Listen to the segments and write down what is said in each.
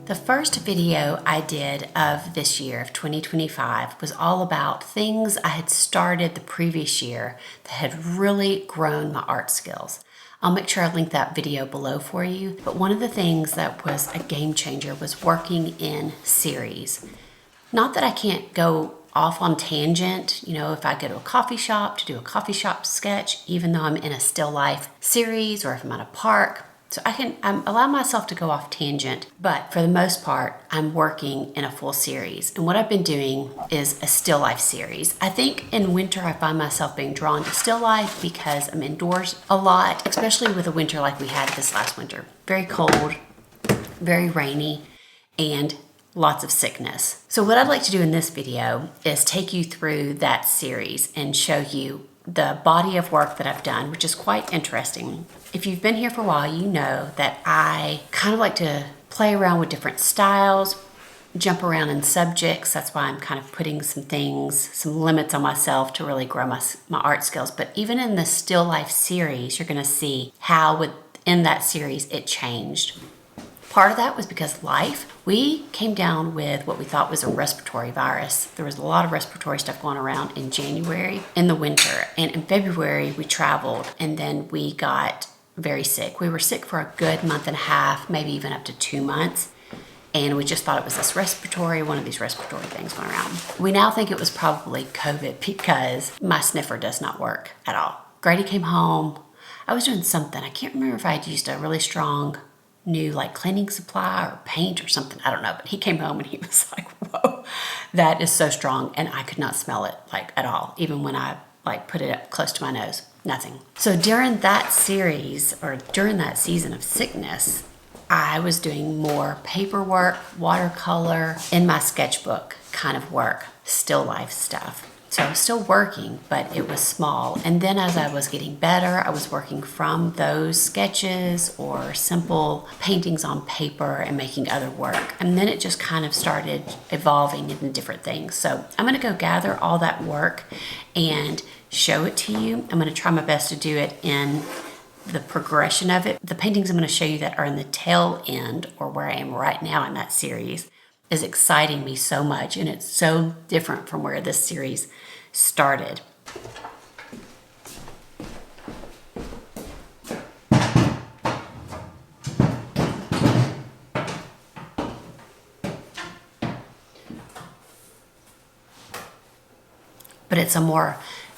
The first video I did of this year, of 2025, was all about things I had started the previous year that had really grown my art skills. I'll make sure I link that video below for you. But one of the things that was a game changer was working in series. Not that I can't go off on tangent, if I go to a coffee shop to do a coffee shop sketch, even though I'm in a still life series or if I'm at a park. So I'm allow myself to go off tangent, but for the most part, I'm working in a full series. And what I've been doing is a still life series. I think in winter, I find myself being drawn to still life because I'm indoors a lot, especially with a winter like we had this last winter. Very cold, very rainy, and lots of sickness. So what I'd like to do in this video is take you through that series and show you the body of work that I've done, which is quite interesting. If you've been here for a while, you know that I kind of like to play around with different styles, jump around in subjects. That's why I'm kind of putting some limits on myself to really grow my art skills. But even in the still life series, you're gonna see how within that series it changed. Part of that was because we came down with what we thought was a respiratory virus. There was a lot of respiratory stuff going around in January, in the winter, and in February we traveled, and then we got very sick. We were sick for a good month and a half, maybe even up to 2 months, and we just thought it was one of these respiratory things going around. We now think it was probably COVID because my sniffer does not work at all. Grady came home. I was doing something. I can't remember if I'd used a really strong new cleaning supply or paint or something, I don't know, but he came home and he was like, whoa, that is so strong, and I could not smell it at all, even when I put it up close to my nose, nothing. So during that series, or during that season of sickness, I was doing more paperwork, watercolor, in my sketchbook kind of work, still life stuff. So I was still working, but it was small. And then as I was getting better, I was working from those sketches or simple paintings on paper and making other work. And then it just kind of started evolving into different things. So I'm gonna go gather all that work and show it to you. I'm gonna try my best to do it in the progression of it. The paintings I'm gonna show you that are in the tail end, or where I am right now in that series, is exciting me so much, and it's so different from where this series started. But it's a more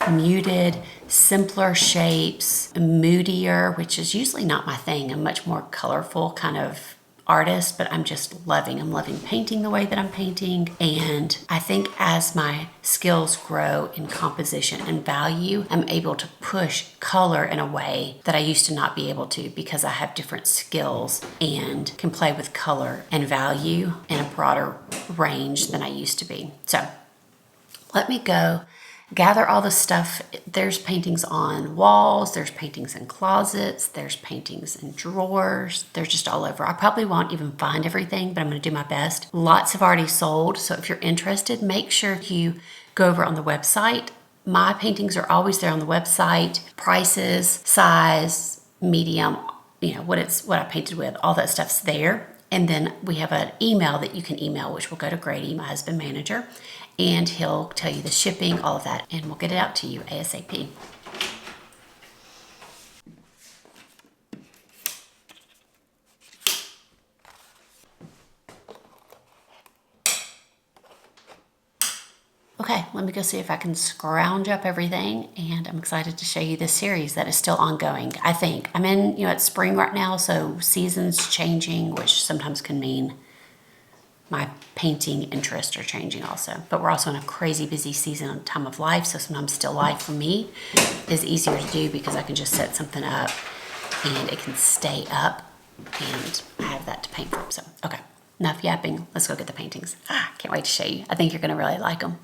muted, simpler shapes, moodier, which is usually not my thing. I'm much more colorful kind of artist, but I'm loving painting the way that I'm painting. And I think as my skills grow in composition and value, I'm able to push color in a way that I used to not be able to, because I have different skills and can play with color and value in a broader range than I used to be. So let me go gather all the stuff. There's paintings on walls, there's paintings in closets, there's paintings in drawers, they're just all over. I probably won't even find everything, but I'm gonna do my best. Lots have already sold, so if you're interested, make sure you go over on the website. My paintings are always there on the website. Prices, size, medium, what I painted with, all that stuff's there. And then we have an email that you can email, which will go to Grady, my husband manager, and he'll tell you the shipping, all of that, and we'll get it out to you ASAP. Okay, let me go see if I can scrounge up everything, and I'm excited to show you this series that is still ongoing. I think I'm in, it's spring right now, so seasons changing, which sometimes can mean my painting interests are changing also. But we're also in a crazy busy season and time of life, so sometimes still life for me is easier to do because I can just set something up and it can stay up, and I have that to paint from. So, okay, enough yapping. Let's go get the paintings. Can't wait to show you. I think you're gonna really like them.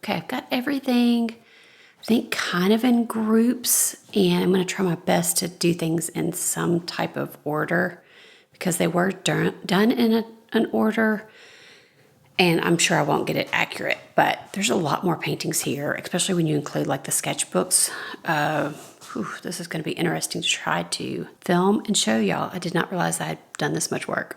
Okay, I've got everything, I think, kind of in groups, and I'm going to try my best to do things in some type of order because they were done in an order, and I'm sure I won't get it accurate, but there's a lot more paintings here, especially when you include like the sketchbooks. This is going to be interesting to try to film and show y'all. I did not realize I had done this much work.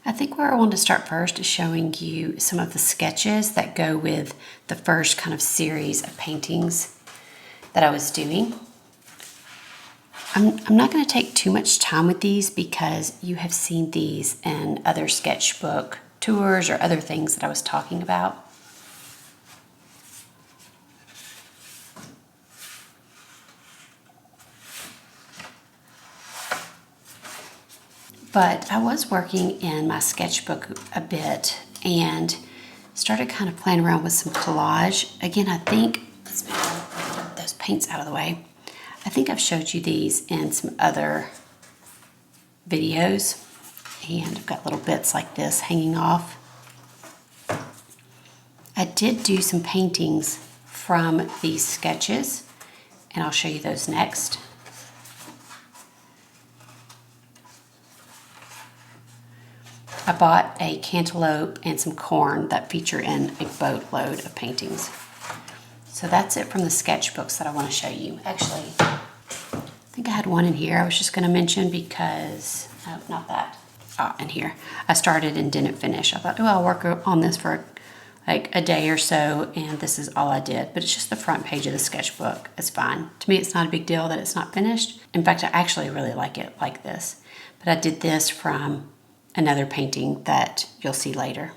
I think where I want to start first is showing you some of the sketches that go with the first kind of series of paintings that I was doing. I'm not going to take too much time with these because you have seen these in other sketchbook tours or other things that I was talking about. But I was working in my sketchbook a bit and started kind of playing around with some collage. Again, I think, let's move those paints out of the way. I think I've showed you these in some other videos, and I've got little bits like this hanging off. I did do some paintings from these sketches, and I'll show you those next. I bought a cantaloupe and some corn that feature in a boatload of paintings. So that's it from the sketchbooks that I want to show you. Actually, I think I had one in here I was just going to mention because, no, not that. In here. I started and didn't finish. I thought, oh, I'll work on this for like a day or so, and this is all I did. But it's just the front page of the sketchbook. It's fine. To me, it's not a big deal that it's not finished. In fact, I actually really like it like this. But I did this from another painting that you'll see later.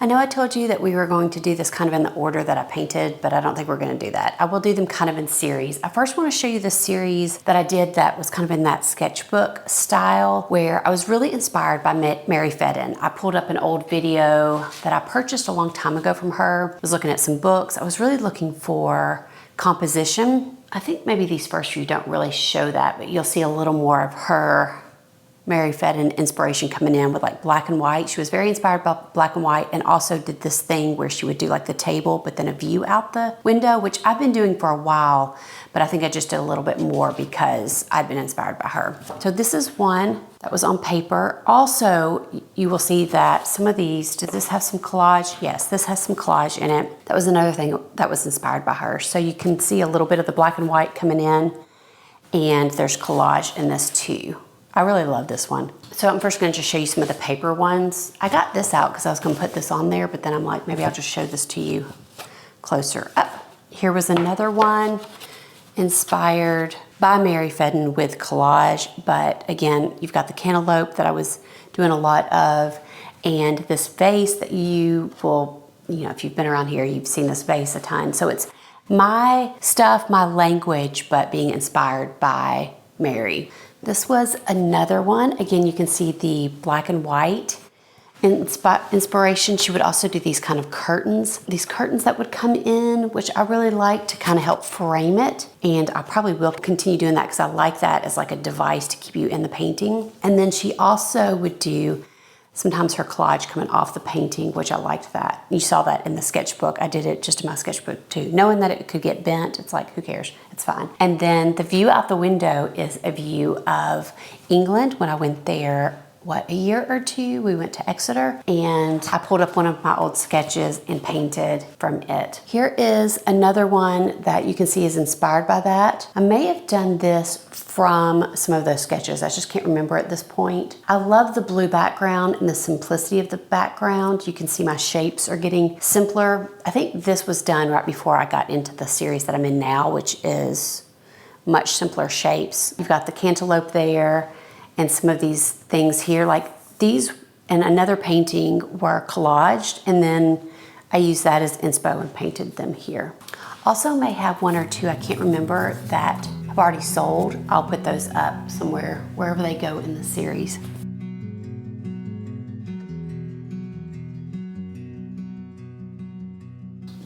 I know I told you that we were going to do this kind of in the order that I painted, but I don't think we're going to do that. I will do them kind of in series. I first want to show you the series that I did that was kind of in that sketchbook style where I was really inspired by Mary Fedden. I pulled up an old video that I purchased a long time ago from her. I was looking at some books. I was really looking for composition. I think maybe these first few don't really show that, but you'll see a little more of her Mary Fedden inspiration coming in with like black and white. She was very inspired by black and white and also did this thing where she would do like the table but then a view out the window, which I've been doing for a while, but I think I just did a little bit more because I'd been inspired by her. So this is one that was on paper. Also, you will see that some of these, does this have some collage? Yes, this has some collage in it. That was another thing that was inspired by her. So you can see a little bit of the black and white coming in, and there's collage in this too. I really love this one. So I'm first going to just show you some of the paper ones. I got this out because I was going to put this on there, but then I'm like, maybe I'll just show this to you closer up. Here was another one inspired by Mary Fedden with collage, but again, you've got the cantaloupe that I was doing a lot of, and this vase that you will, if you've been around here, you've seen this vase a ton. So it's my stuff, my language, but being inspired by Mary. This was another one. Again, you can see the black and white inspiration. She would also do these kind of curtains, these curtains that would come in, which I really like to kind of help frame it. And I probably will continue doing that because I like that as like a device to keep you in the painting. And then she also would do sometimes her collage coming off the painting, which I liked that. You saw that in the sketchbook. I did it just in my sketchbook too. Knowing that it could get bent, it's like, who cares? It's fine. And then the view out the window is a view of England. When I went there, a year or two, we went to Exeter, and I pulled up one of my old sketches and painted from it. Here is another one that you can see is inspired by that. I may have done this from some of those sketches. I just can't remember at this point. I love the blue background and the simplicity of the background. You can see my shapes are getting simpler. I think this was done right before I got into the series that I'm in now, which is much simpler shapes. You've got the cantaloupe there, and some of these things here, like these and another painting were collaged, and then I used that as inspo and painted them here. Also may have one or two, I can't remember, that I've already sold. I'll put those up somewhere, wherever they go in the series.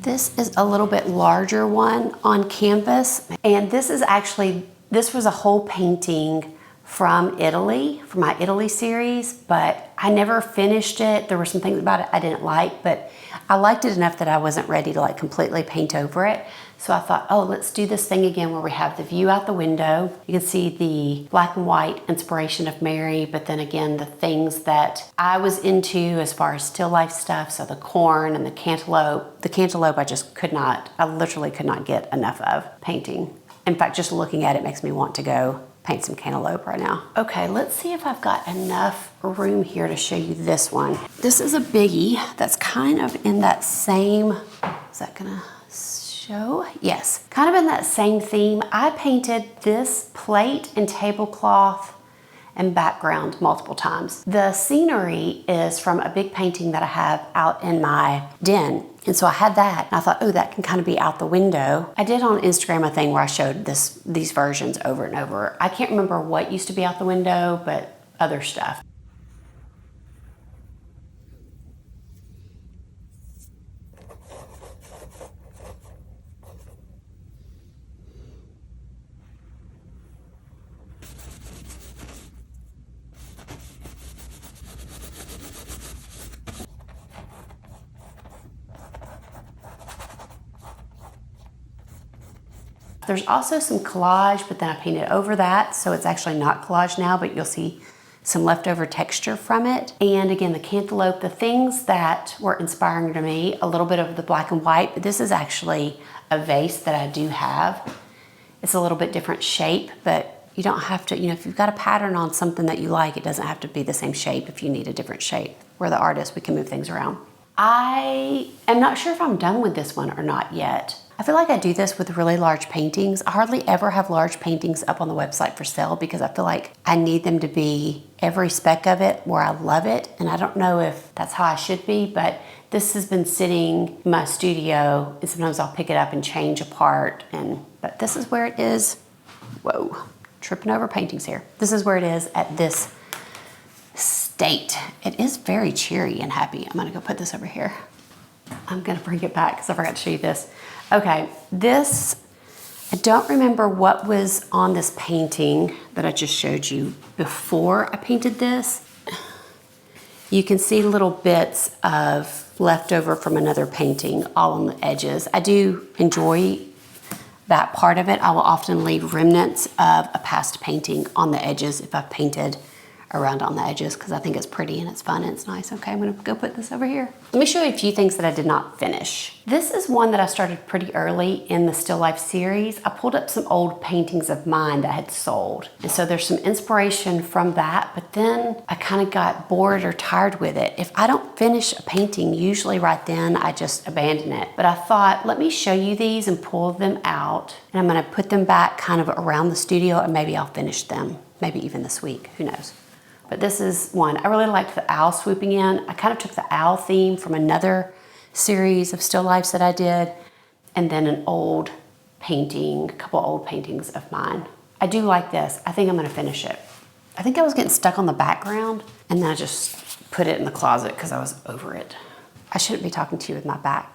This is a little bit larger one on canvas, and this was a whole painting from Italy, from my Italy series, but I never finished it. There were some things about it I didn't like, but I liked it enough that I wasn't ready to like completely paint over it. So I thought, oh, let's do this thing again where we have the view out the window. You can see the black and white inspiration of Mary, but then again, the things that I was into as far as still life stuff. So the corn and the cantaloupe. The cantaloupe I literally could not get enough of painting. In fact, just looking at it makes me want to go paint some cantaloupe right now. Okay, let's see if I've got enough room here to show you this one. This is a biggie that's kind of in that same, is that gonna show? Yes, kind of in that same theme. I painted this plate and tablecloth and background multiple times. The scenery is from a big painting that I have out in my den. And so I had that, and I thought, oh, that can kind of be out the window. I did on Instagram a thing where I showed these versions over and over. I can't remember what used to be out the window, but other stuff. There's also some collage, but then I painted over that, so it's actually not collage now, but you'll see some leftover texture from it. And again, the cantaloupe, the things that were inspiring to me, a little bit of the black and white, but this is actually a vase that I do have. It's a little bit different shape, but you don't have to, if you've got a pattern on something that you like, it doesn't have to be the same shape if you need a different shape. We're the artists, we can move things around. I am not sure if I'm done with this one or not yet. I feel like I do this with really large paintings. I hardly ever have large paintings up on the website for sale because I feel like I need them to be every speck of it where I love it. And I don't know if that's how I should be, but this has been sitting in my studio and sometimes I'll pick it up and change a part. But this is where it is. Whoa, tripping over paintings here. This is where it is at this state. It is very cheery and happy. I'm gonna go put this over here. I'm gonna bring it back because I forgot to show you this. Okay, this, I don't remember what was on this painting that I just showed you before I painted this. You can see little bits of leftover from another painting all on the edges. I do enjoy that part of it. I will often leave remnants of a past painting on the edges if I've painted around on the edges because I think it's pretty and it's fun and it's nice. Okay, I'm gonna go put this over here. Let me show you a few things that I did not finish. This is one that I started pretty early in the Still Life series. I pulled up some old paintings of mine that I had sold. And so there's some inspiration from that, but then I kind of got bored or tired with it. If I don't finish a painting, usually right then I just abandon it. But I thought, let me show you these and pull them out. And I'm gonna put them back kind of around the studio and maybe I'll finish them, maybe even this week, who knows. But this is one. I really liked the owl swooping in. I kind of took the owl theme from another series of still lifes that I did, and then an old painting, a couple old paintings of mine. I do like this. I think I'm gonna finish it. I think I was getting stuck on the background, and then I just put it in the closet because I was over it. I shouldn't be talking to you with my back,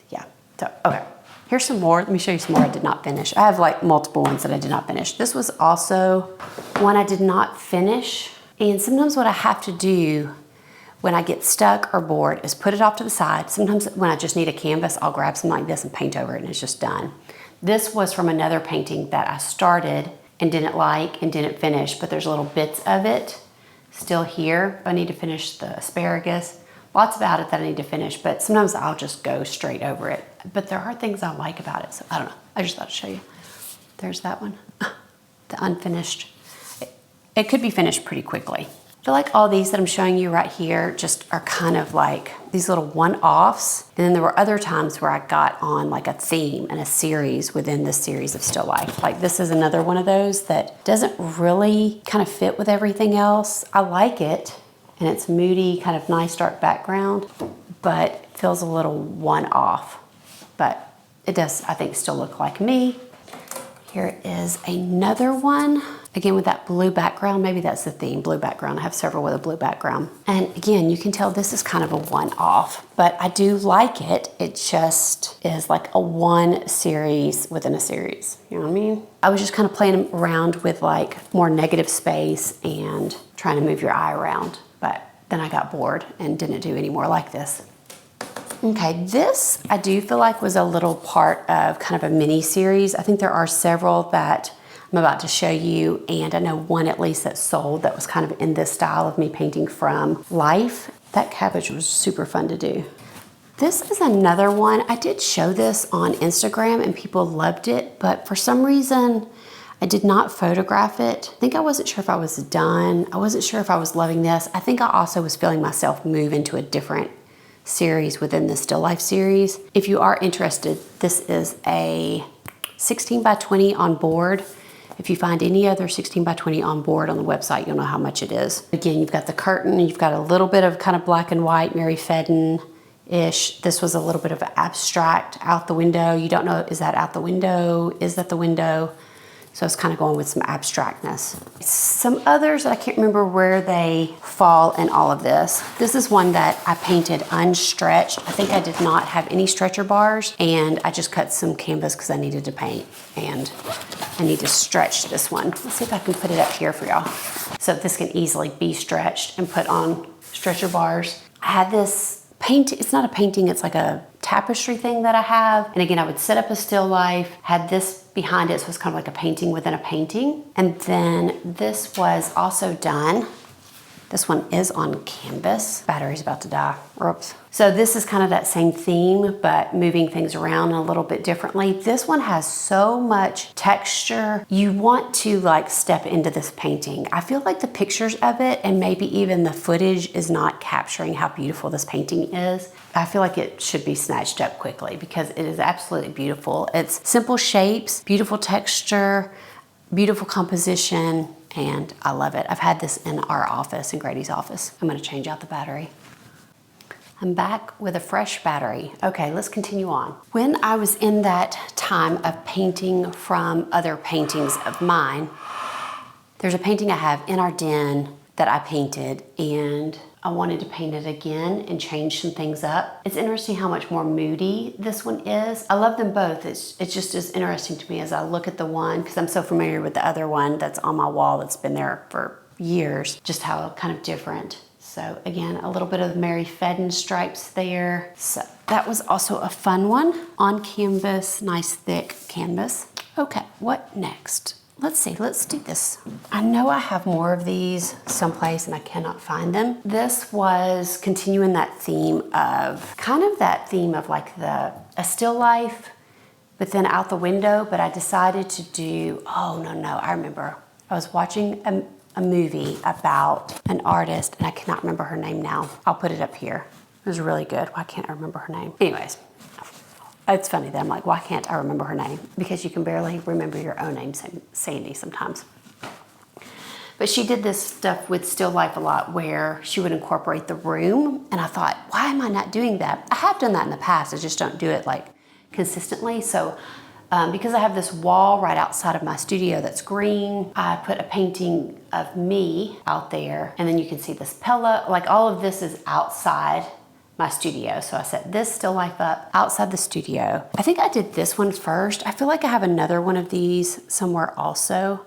yeah. So, okay, here's some more. Let me show you some more I did not finish. I have like multiple ones that I did not finish. This was also one I did not finish. And sometimes what I have to do when I get stuck or bored is put it off to the side. Sometimes when I just need a canvas, I'll grab something like this and paint over it and it's just done. This was from another painting that I started and didn't like and didn't finish, but there's little bits of it still here. I need to finish the asparagus. Lots about it that I need to finish, but sometimes I'll just go straight over it. But there are things I like about it, so I don't know. I just thought I'd show you. There's that one, the unfinished. It could be finished pretty quickly. I feel like all these that I'm showing you right here just are kind of like these little one-offs. And then there were other times where I got on like a theme and a series within this series of Still Life. Like this is another one of those that doesn't really kind of fit with everything else. I like it and it's moody, kind of nice dark background, but it feels a little one-off. But it does, I think, still look like me. Here is another one. Again, with that blue background, maybe that's the theme, blue background. I have several with a blue background. And again, you can tell this is kind of a one-off, but I do like it. It just is like a one series within a series, you know what I mean? I was just kind of playing around with like more negative space and trying to move your eye around, but then I got bored and didn't do any more like this. Okay, this I do feel like was a little part of kind of a mini series. I think there are several that I'm about to show you, and I know one at least that sold that was kind of in this style of me painting from life. That cabbage was super fun to do. This is another one. I did show this on Instagram and people loved it, but for some reason I did not photograph it. I think I wasn't sure if I was done. I wasn't sure if I was loving this. I think I also was feeling myself move into a different series within the Still Life series. If you are interested, this is a 16 by 20 on board. If you find any other 16 by 20 on board on the website, you'll know how much it is. Again, you've got the curtain, you've got a little bit of kind of black and white, Mary Fedden-ish. This was a little bit of abstract out the window. You don't know, is that out the window? Is that the window? So it's kind of going with some abstractness. Some others that I can't remember where they fall in all of this. This is one that I painted unstretched. I think I did not have any stretcher bars, and I just cut some canvas because I needed to paint, and I need to stretch this one. Let's see if I can put it up here for y'all. So this can easily be stretched and put on stretcher bars. I had this paint, it's not a painting, it's like a tapestry thing that I have. And again, I would set up a still life, had this behind it, so it's kind of like a painting within a painting. And then this was also done. This one is on canvas. Battery's about to die. Oops. So this is kind of that same theme, but moving things around a little bit differently. This one has so much texture. You want to like step into this painting. I feel like the pictures of it and maybe even the footage is not capturing how beautiful this painting is. I feel like it should be snatched up quickly because it is absolutely beautiful. It's simple shapes, beautiful texture, beautiful composition, and I love it. I've had this in our office, in Grady's office. I'm gonna change out the battery. I'm back with a fresh battery. Okay, let's continue on. When I was in that time of painting from other paintings of mine, there's a painting I have in our den that I painted, and I wanted to paint it again and change some things up. It's interesting how much more moody this one is. I love them both. It's just as interesting to me as I look at the one, because I'm so familiar with the other one that's on my wall that's been there for years, just how kind of different. So again, a little bit of Mary Fedden stripes there. So that was also a fun one on canvas, nice thick canvas. Okay, what next? Let's see, let's do this. I know I have more of these someplace and I cannot find them. This was continuing that theme of, kind of that theme of like a still life, but then out the window, but I decided to do, oh no, I remember. I was watching a movie about an artist and I cannot remember her name now. I'll put it up here. It was really good. Why can't I remember her name? Anyways. It's funny that I'm like, why can't I remember her name? Because you can barely remember your own name, Sandy, sometimes. But she did this stuff with still life a lot where she would incorporate the room. And I thought, why am I not doing that? I have done that in the past. I just don't do it like consistently. So because I have this wall right outside of my studio that's green, I put a painting of me out there. And then you can see this pillow, like all of this is outside my studio. So I set this still life up outside the studio. I think I did this one first. I feel like I have another one of these somewhere also.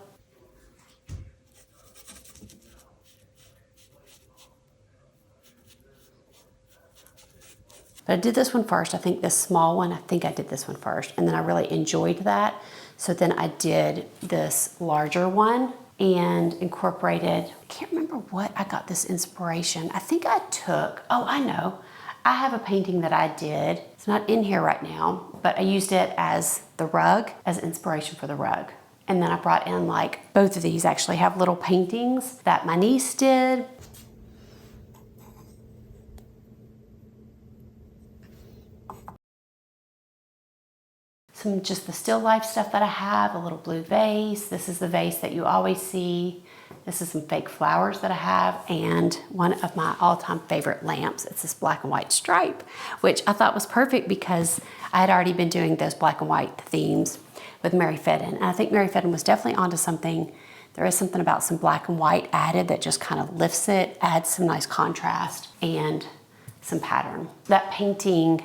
But I did this one first. I think this small one, I think I did this one first. And then I really enjoyed that. So then I did this larger one and incorporated, I can't remember what I got this inspiration. I think I took, oh, I know. I have a painting that I did. It's not in here right now, but I used it as the rug, as inspiration for the rug. And then I brought in like, both of these actually have little paintings that my niece did. Some just the still life stuff that I have, a little blue vase. This is the vase that you always see. This is some fake flowers that I have, and one of my all-time favorite lamps. It's this black and white stripe, which I thought was perfect because I had already been doing those black and white themes with Mary Fedden. And I think Mary Fedden was definitely onto something. There is something about some black and white added that just kind of lifts it, adds some nice contrast and some pattern. That painting,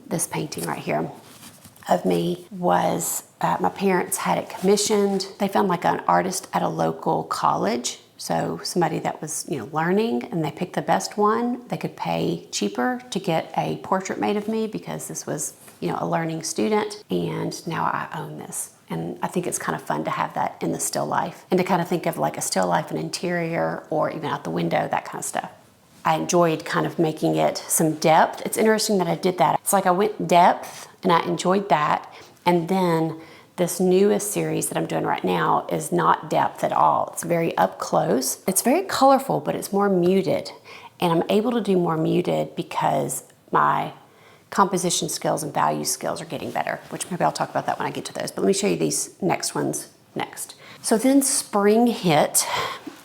this painting right here of me was, my parents had it commissioned. They found like an artist at a local college So somebody that was, learning and they picked the best one, they could pay cheaper to get a portrait made of me because this was, a learning student, and now I own this. And I think it's kind of fun to have that in the still life and to kind of think of like a still life, an interior, or even out the window, that kind of stuff. I enjoyed kind of making it some depth. It's interesting that I did that. It's like I went depth and I enjoyed that. And then this newest series that I'm doing right now is not depth at all. It's very up close. It's very colorful, but it's more muted. And I'm able to do more muted because my composition skills and value skills are getting better, which maybe I'll talk about that when I get to those. But let me show you these next ones next. So then spring hit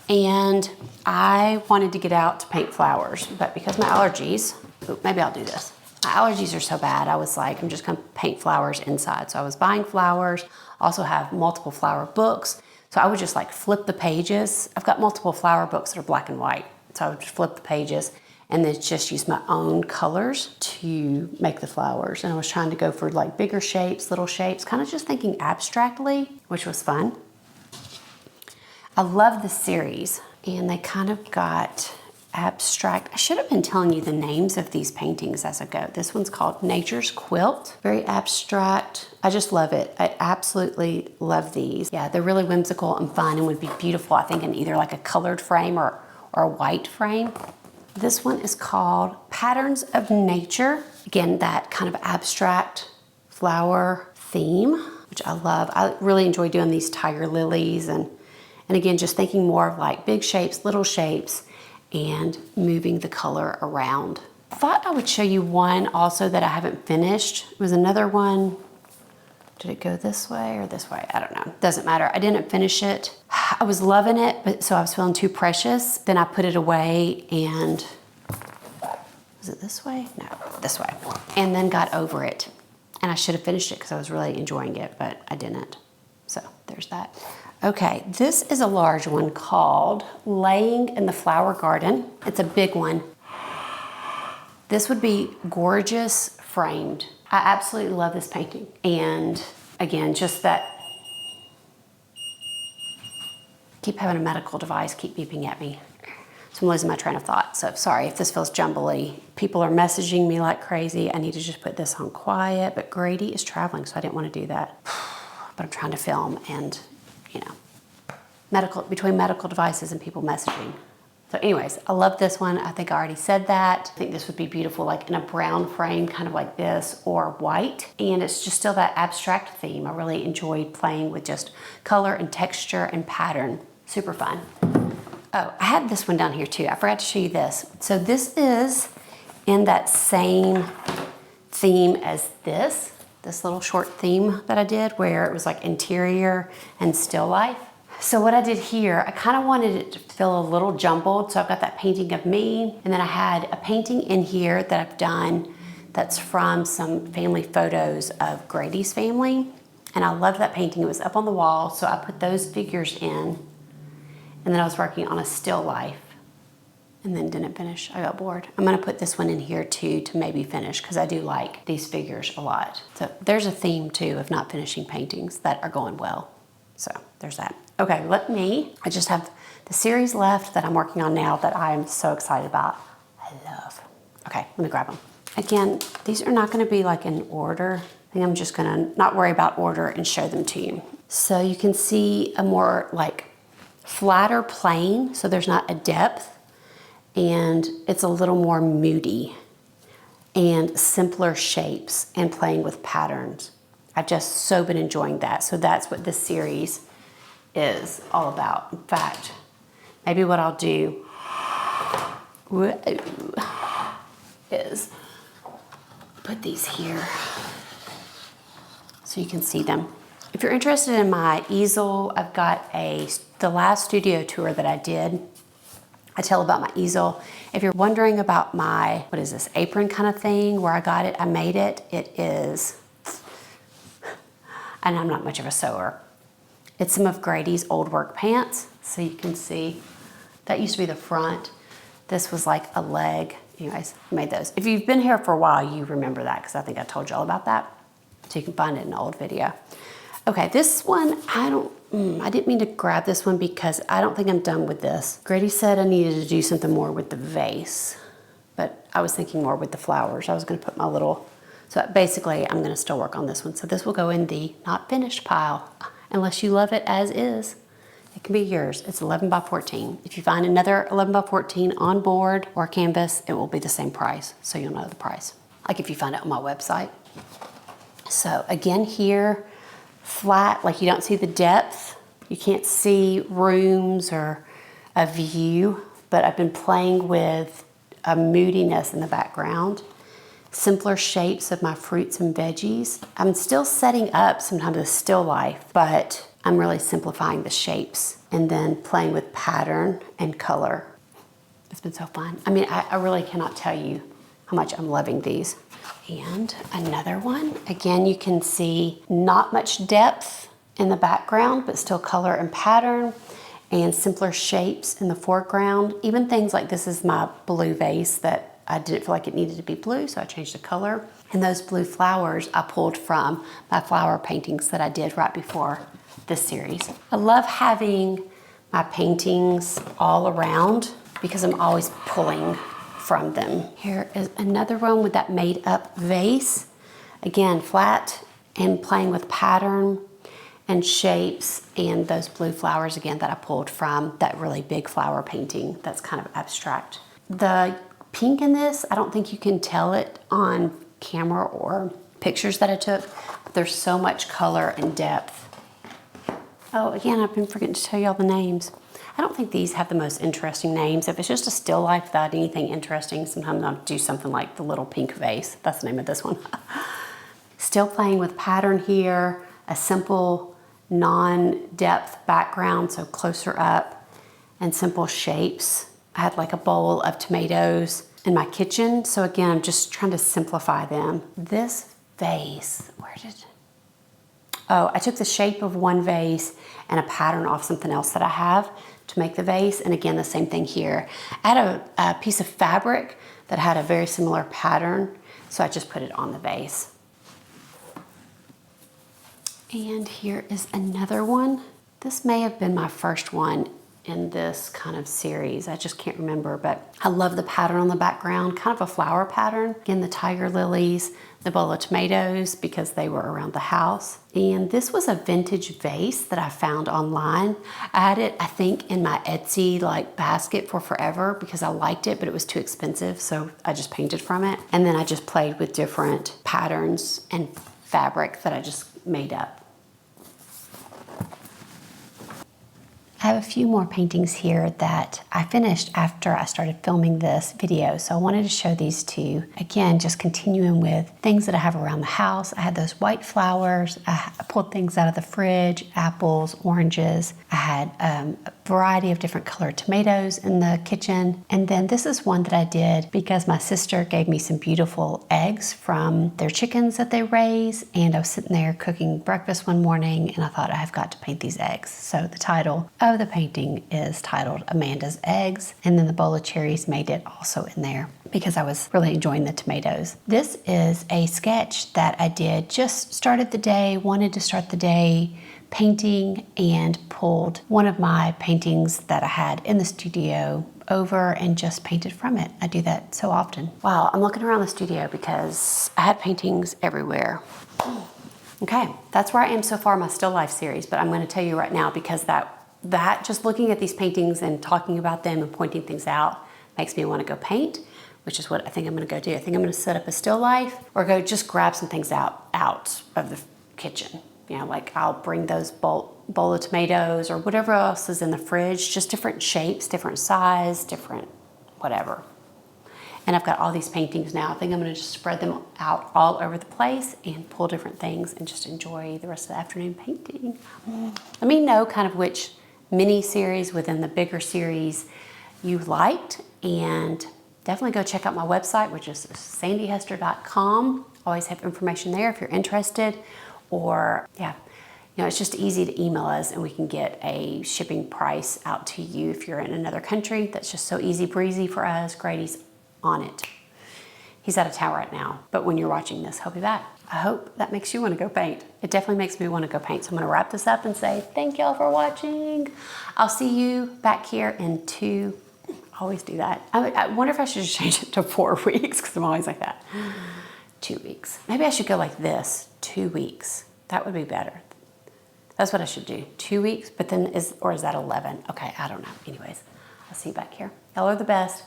and I wanted to get out to paint flowers, but because my allergies, maybe I'll do this. My allergies are so bad, I was like, I'm just gonna paint flowers inside. So I was buying flowers, also have multiple flower books. So I would just like flip the pages. I've got multiple flower books that are black and white. So I would just flip the pages and then just use my own colors to make the flowers. And I was trying to go for like bigger shapes, little shapes, kind of just thinking abstractly, which was fun. I love this series, and they kind of got abstract. I should have been telling you the names of these paintings as I go. This one's called Nature's Quilt, very abstract. I just love it. I absolutely love these. Yeah, they're really whimsical and fun and would be beautiful, I think, in either like a colored frame or a white frame. This one is called Patterns of Nature. Again, that kind of abstract flower theme, which I love. I really enjoy doing these tiger lilies and again, just thinking more of like big shapes, little shapes, and moving the color around. I thought I would show you one also that I haven't finished. It was another one. Did it go this way or this way? I don't know. Doesn't matter. I didn't finish it. I was loving it, but so I was feeling too precious. Then I put it away and, was it this way? No, this way. And then got over it. And I should have finished it because I was really enjoying it, but I didn't. So there's that. Okay, this is a large one called Laying in the Flower Garden. It's a big one. This would be gorgeous framed. I absolutely love this painting. And again, just that, keep having a medical device keep beeping at me. So I'm losing my train of thought. So sorry if this feels jumbly. People are messaging me like crazy. I need to just put this on quiet, but Grady is traveling, so I didn't want to do that. But I'm trying to film and, between medical devices and people messaging. So anyways, I love this one. I think I already said that. I think this would be beautiful like in a brown frame, kind of like this, or white. And it's just still that abstract theme. I really enjoyed playing with just color and texture and pattern. Super fun. Oh, I had this one down here too. I forgot to show you this. So this is in that same theme as this little short theme that I did where it was like interior and still life. So what I did here, I kind of wanted it to feel a little jumbled. So I've got that painting of me, and then I had a painting in here that I've done that's from some family photos of Grady's family. And I loved that painting. It was up on the wall, so I put those figures in. And then I was working on a still life and then didn't finish. I got bored. I'm gonna put this one in here too to maybe finish because I do like these figures a lot. So there's a theme too of not finishing paintings that are going well. So there's that. Okay, I just have the series left that I'm working on now that I'm so excited about. I love. Okay, let me grab them. Again, these are not gonna be like in order. I think I'm just gonna not worry about order and show them to you. So you can see a more like flatter plane, so there's not a depth, and it's a little more moody and simpler shapes and playing with patterns. I've just so been enjoying that. So that's what this series is all about. In fact, maybe what I'll do is put these here so you can see them. If you're interested in my easel, I've got the last studio tour that I did. I tell about my easel. If you're wondering about my, what is this, apron kind of thing, where I got it, I made it. It is, and I'm not much of a sewer. It's some of Grady's old work pants. So you can see, that used to be the front. This was like a leg. Anyways, I made those. If you've been here for a while, you remember that because I think I told you all about that. So you can find it in an old video. Okay, this one, I don't I didn't mean to grab this one because I don't think I'm done with this. Grady said I needed to do something more with the vase, but I was thinking more with the flowers. I was gonna put my little, so basically I'm gonna still work on this one. So this will go in the not finished pile, unless you love it as is. It can be yours. It's 11 by 14. If you find another 11 by 14 on board or canvas, it will be the same price, so you'll know the price. Like if you find it on my website. So again here, flat, like you don't see the depth. You can't see rooms or a view, but I've been playing with a moodiness in the background. Simpler shapes of my fruits and veggies. I'm still setting up sometimes a still life, but I'm really simplifying the shapes and then playing with pattern and color. It's been so fun. I mean, I really cannot tell you how much I'm loving these. And another one, again, you can see not much depth in the background, but still color and pattern and simpler shapes in the foreground. Even things like this is my blue vase that I didn't feel like it needed to be blue, so I changed the color. And those blue flowers I pulled from my flower paintings that I did right before this series. I love having my paintings all around because I'm always pulling from them. Here is another one with that made up vase. Again, flat and playing with pattern and shapes and those blue flowers again that I pulled from that really big flower painting that's kind of abstract. The pink in this, I don't think you can tell it on camera or pictures that I took, but there's so much color and depth. Oh, again, I've been forgetting to tell you all the names. I don't think these have the most interesting names. If it's just a still life without anything interesting, sometimes I'll do something like the little pink vase. That's the name of this one. Still playing with pattern here, a simple non-depth background, so closer up, and simple shapes. I had like a bowl of tomatoes in my kitchen, so again, I'm just trying to simplify them. This vase, I took the shape of one vase and a pattern off something else that I have to make the vase, and again, the same thing here. I had a piece of fabric that had a very similar pattern, so I just put it on the vase. And here is another one. This may have been my first one in this kind of series. I just can't remember, but I love the pattern on the background, kind of a flower pattern. Again, the tiger lilies, the bowl of tomatoes because they were around the house. And this was a vintage vase that I found online. I had it, I think, in my Etsy like basket for forever because I liked it, but it was too expensive, so I just painted from it. And then I just played with different patterns and fabric that I just made up. I have a few more paintings here that I finished after I started filming this video, so I wanted to show these to you. Again, just continuing with things that I have around the house. I had those white flowers. I pulled things out of the fridge, apples, oranges. I had a variety of different colored tomatoes in the kitchen. And then this is one that I did because my sister gave me some beautiful eggs from their chickens that they raise, and I was sitting there cooking breakfast one morning and I thought I have got to paint these eggs. So the title of the painting is titled Amanda's Eggs, and then the bowl of cherries made it also in there because I was really enjoying the tomatoes. This is a sketch that I did, just started the day, wanted to start the day painting, and pulled one of my paintings that I had in the studio over and just painted from it. I do that so often. Wow, I'm looking around the studio because I had paintings everywhere. Okay, that's where I am so far in my still life series, but I'm going to tell you right now because that just looking at these paintings and talking about them and pointing things out makes me want to go paint, which is what I think I'm going to go do. I think I'm going to set up a still life or go just grab some things out of the kitchen. You know, like I'll bring those bowl of tomatoes or whatever else is in the fridge, just different shapes, different size, different whatever. And I've got all these paintings now. I think I'm going to just spread them out all over the place and pull different things and just enjoy the rest of the afternoon painting. Let me know kind of which mini series within the bigger series you liked, and definitely go check out my website, which is sandyhester.com. Always have information there if you're interested, or it's just easy to email us and we can get a shipping price out to you if you're in another country. That's just so easy breezy for us. Grady's on it. He's out of town right now, but when you're watching this, he'll be back. I hope that makes you want to go paint. It definitely makes me want to go paint. So I'm going to wrap this up and say thank y'all for watching. I'll see you back here in 2, always do that. I wonder if I should just change it to 4 weeks because I'm always like that. 2 weeks. Maybe I should go like this, 2 weeks. That would be better. That's what I should do, 2 weeks, but then is that 11? Okay, I don't know. Anyways, I'll see you back here. Y'all are the best.